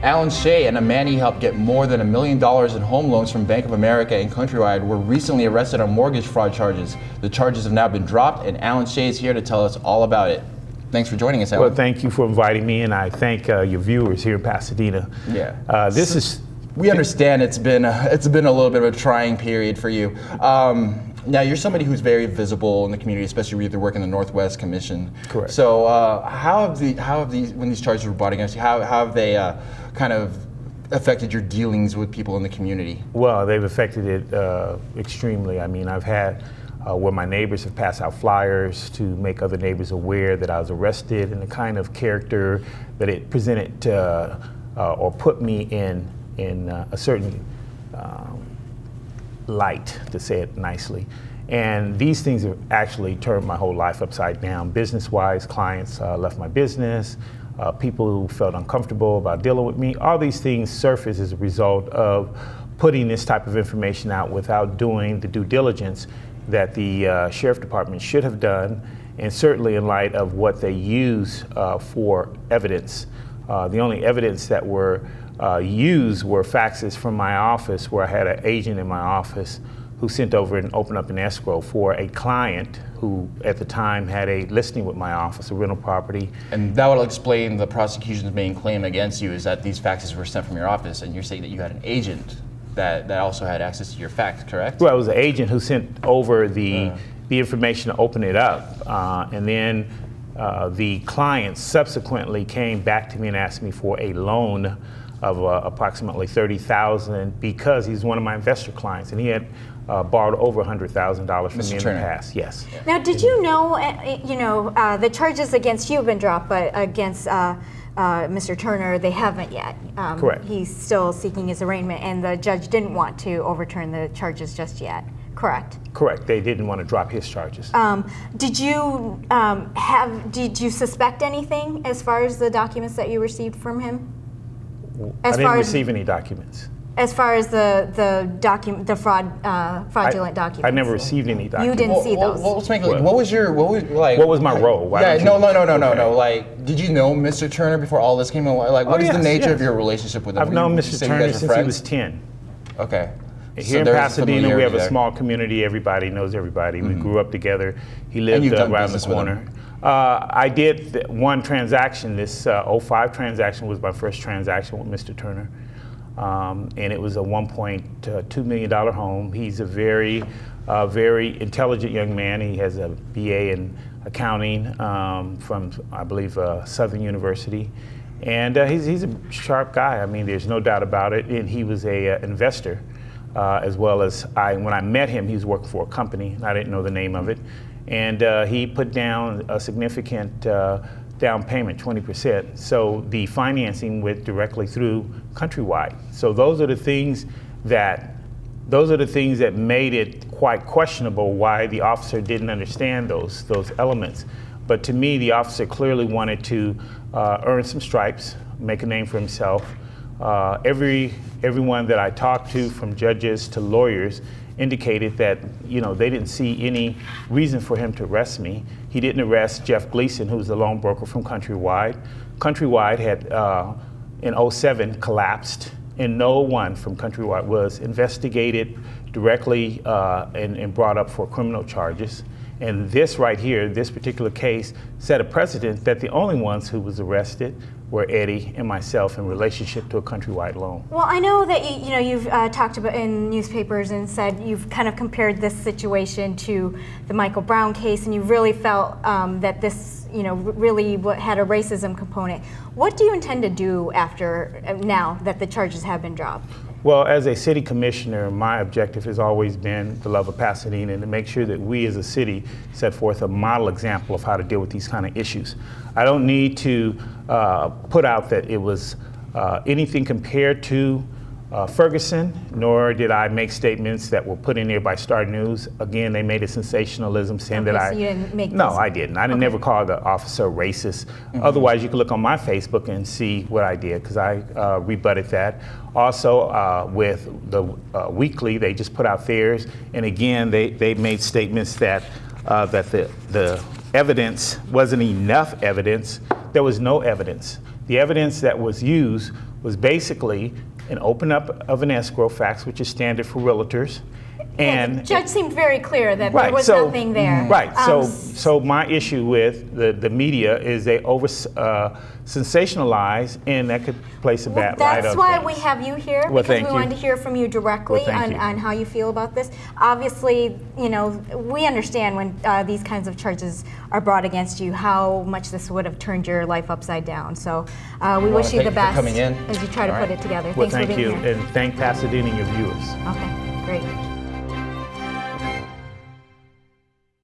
Alan Shay and a man he helped get more than $1 million in home loans from Bank of America and Countrywide were recently arrested on mortgage fraud charges. The charges have now been dropped, and Alan Shay is here to tell us all about it. Thanks for joining us, Alan. Well, thank you for inviting me, and I thank your viewers here in Pasadena. Yeah. We understand it's been a little bit of a trying period for you. Now, you're somebody who's very visible in the community, especially with your work in the Northwest Commission. Correct. So, how have these, when these charges were brought against you, how have they kind of affected your dealings with people in the community? Well, they've affected it extremely. I mean, I've had where my neighbors have passed out flyers to make other neighbors aware that I was arrested, and the kind of character that it presented or put me in a certain light, to say it nicely. And these things have actually turned my whole life upside down. Business-wise, clients left my business, people who felt uncomfortable about dealing with me. All these things surface as a result of putting this type of information out without doing the due diligence that the Sheriff Department should have done, and certainly in light of what they use for evidence. The only evidence that were used were faxes from my office, where I had an agent in my office who sent over and opened up an escrow for a client who at the time had a listing with my office, a rental property. And that would explain the prosecution's main claim against you, is that these faxes were sent from your office, and you're saying that you had an agent that also had access to your fax, correct? Well, it was an agent who sent over the information to open it up, and then the client subsequently came back to me and asked me for a loan of approximately $30,000 because he's one of my investor clients, and he had borrowed over $100,000 from me in the past. Yes. Now, did you know, the charges against you have been dropped, but against Mr. Turner, they haven't yet. Correct. He's still seeking his arraignment, and the judge didn't want to overturn the charges just yet. Correct. Correct. They didn't want to drop his charges. Did you suspect anything as far as the documents that you received from him? I didn't receive any documents. As far as the fraudulent documents, I never received any documents. You didn't see those. What was my role? No. Like, did you know Mr. Turner before all this came along? Like, what is the nature of your relationship with him? I've known Mr. Turner since he was 10. Okay. Here in Pasadena, we have a small community. Everybody knows everybody. We grew up together. He lived around the corner. I did one transaction. This 05 transaction was my first transaction with Mr. Turner. And it was a $1.2 million home. He's a very intelligent young man. He has a BA in accounting from, I believe, Southern University. And he's a sharp guy. I mean, there's no doubt about it. And he was a investor, as well as when I met him, he was working for a company, and I didn't know the name of it. And he put down a significant down payment, 20%. So the financing went directly through Countrywide. So those are the things that made it quite questionable why the officer didn't understand those elements. But to me, the officer clearly wanted to earn some stripes, make a name for himself. Everyone that I talked to, from judges to lawyers, indicated that they didn't see any reason for him to arrest me. He didn't arrest Jeff Gleason, who was the loan broker from Countrywide. Countrywide had in 07 collapsed, and no one from Countrywide was investigated directly and brought up for criminal charges. And this right here, this particular case, set a precedent that the only ones who was arrested were Eddie and myself in relationship to a Countrywide loan. Well, I know that you've talked about in newspapers and said you've kind of compared this situation to the Michael Brown case, and you really felt that this really had a racism component. What do you intend to do now that the charges have been dropped? Well, as a city commissioner, my objective has always been the love of Pasadena and to make sure that we as a city set forth a model example of how to deal with these kind of issues. I don't need to put out that it was anything compared to Ferguson, nor did I make statements that were put in there by Star News. Again, they made a sensationalism saying that so you didn't make No, I didn't. I never called the officer racist. Otherwise, you can look on my Facebook and see what I did, because I rebutted that. Also, with the Weekly, they just put out theirs, and again, they made statements that the evidence wasn't enough evidence. There was no evidence. The evidence that was used was basically an open up of an escrow fax, which is standard for realtors. And the judge seemed very clear that right, there was nothing there. Right. So my issue with the media is they over sensationalize, and that could place a bad light on That's why things. we have you here, Well, because we thank wanted you. to hear from you directly on how you feel about this. Obviously, you know, we understand when these kinds of charges are brought against you, how much this would have turned your life upside down. So we wish you the best coming in. as you try to put it together. Well, Thanks for thank being you, here. and thank Pasadena and your viewers. Okay, great.